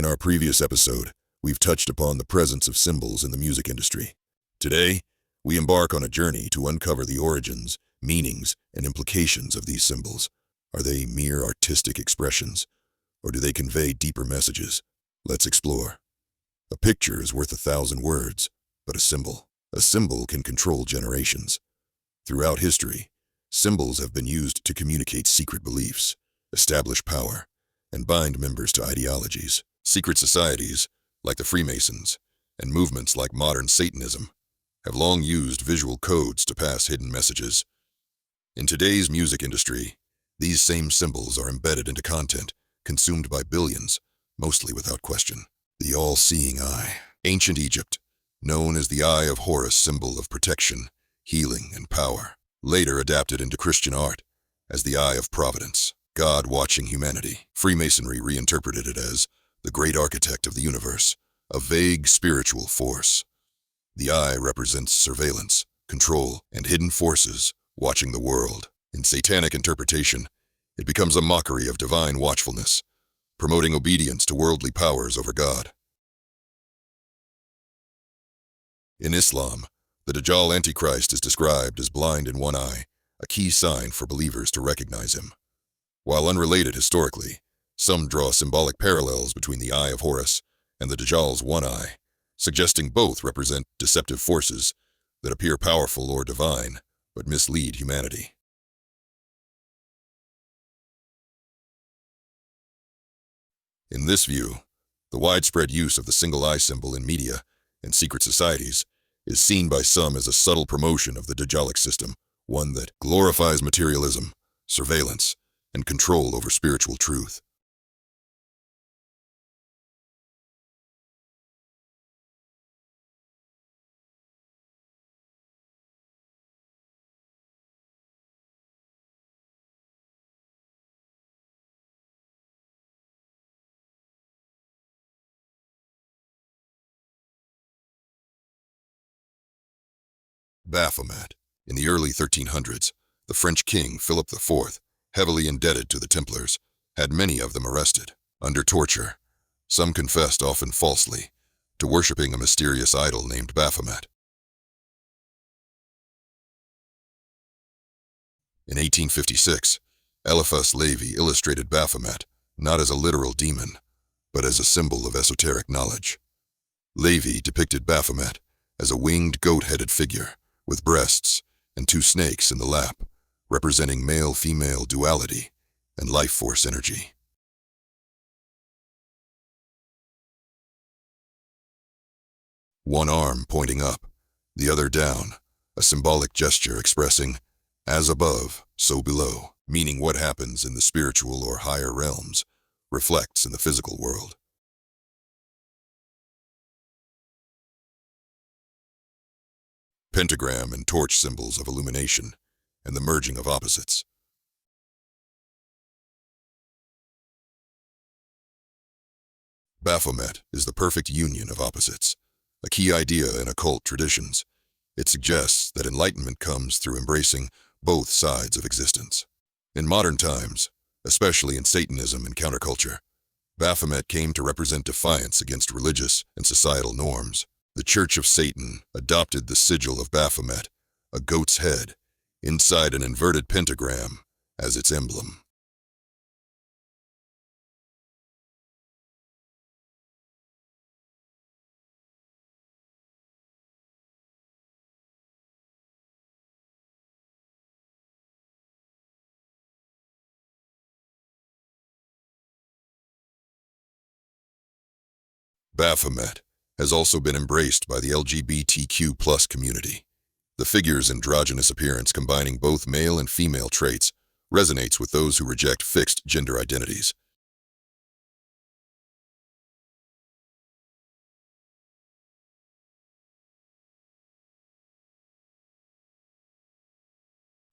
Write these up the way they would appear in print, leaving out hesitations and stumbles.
In our previous episode, we've touched upon the presence of symbols in the music industry. Today, we embark on a journey to uncover the origins, meanings, and implications of these symbols. Are they mere artistic expressions, or do they convey deeper messages? Let's explore. A picture is worth 1,000 words, but a symbol can control generations. Throughout history, symbols have been used to communicate secret beliefs, establish power, and bind members to ideologies. Secret societies, like the Freemasons, and movements like modern Satanism, have long used visual codes to pass hidden messages. In today's music industry, these same symbols are embedded into content, consumed by billions, mostly without question. The all-seeing eye. Ancient Egypt, known as the Eye of Horus, symbol of protection, healing, and power, later adapted into Christian art as the Eye of Providence, God watching humanity. Freemasonry reinterpreted it as the great architect of the universe, a vague spiritual force. The eye represents surveillance, control, and hidden forces watching the world. In satanic interpretation, it becomes a mockery of divine watchfulness, promoting obedience to worldly powers over God. In Islam, the Dajjal Antichrist is described as blind in one eye, a key sign for believers to recognize him. While unrelated historically, some draw symbolic parallels between the Eye of Horus and the Dajjal's one eye, suggesting both represent deceptive forces that appear powerful or divine, but mislead humanity. In this view, the widespread use of the single eye symbol in media and secret societies is seen by some as a subtle promotion of the Dajjalic system, one that glorifies materialism, surveillance, and control over spiritual truth. Baphomet. In the early 1300s, the French king Philip IV, heavily indebted to the Templars, had many of them arrested. Under torture, some confessed, often falsely, to worshipping a mysterious idol named Baphomet. In 1856, Eliphas Levi illustrated Baphomet not as a literal demon, but as a symbol of esoteric knowledge. Levi depicted Baphomet as a winged goat-headed figure, with breasts and two snakes in the lap, representing male-female duality and life force energy. One arm pointing up, the other down, a symbolic gesture expressing, as above, so below, meaning what happens in the spiritual or higher realms reflects in the physical world. Pentagram and torch symbols of illumination and the merging of opposites. Baphomet is the perfect union of opposites, a key idea in occult traditions. It suggests that enlightenment comes through embracing both sides of existence. In modern times, especially in Satanism and counterculture, Baphomet came to represent defiance against religious and societal norms. The Church of Satan adopted the sigil of Baphomet, a goat's head, inside an inverted pentagram, as its emblem. Baphomet has also been embraced by the LGBTQ+ community. The figure's androgynous appearance, combining both male and female traits, resonates with those who reject fixed gender identities.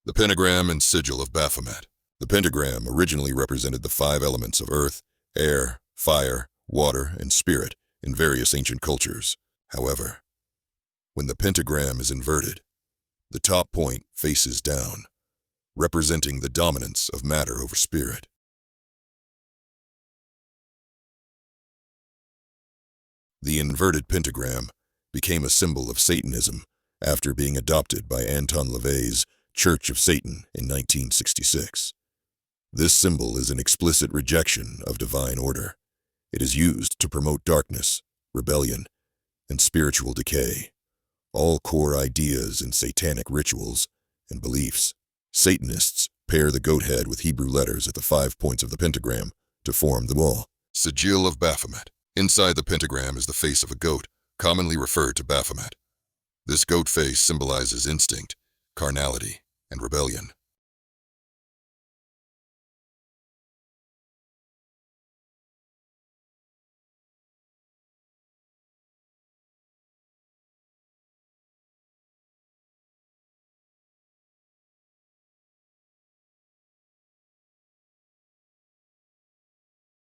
The pentagram and sigil of Baphomet. The pentagram originally represented the 5 elements of earth, air, fire, water, and spirit in various ancient cultures. However, when the pentagram is inverted, the top point faces down, representing the dominance of matter over spirit. The inverted pentagram became a symbol of Satanism after being adopted by Anton LaVey's Church of Satan in 1966. This symbol is an explicit rejection of divine order. It is used to promote darkness, rebellion, and spiritual decay, all core ideas in satanic rituals and beliefs. Satanists pair the goat head with Hebrew letters at the 5 points of the pentagram to form the wall. Sigil of Baphomet. Inside the pentagram is the face of a goat, commonly referred to Baphomet. This goat face symbolizes instinct, carnality, and rebellion.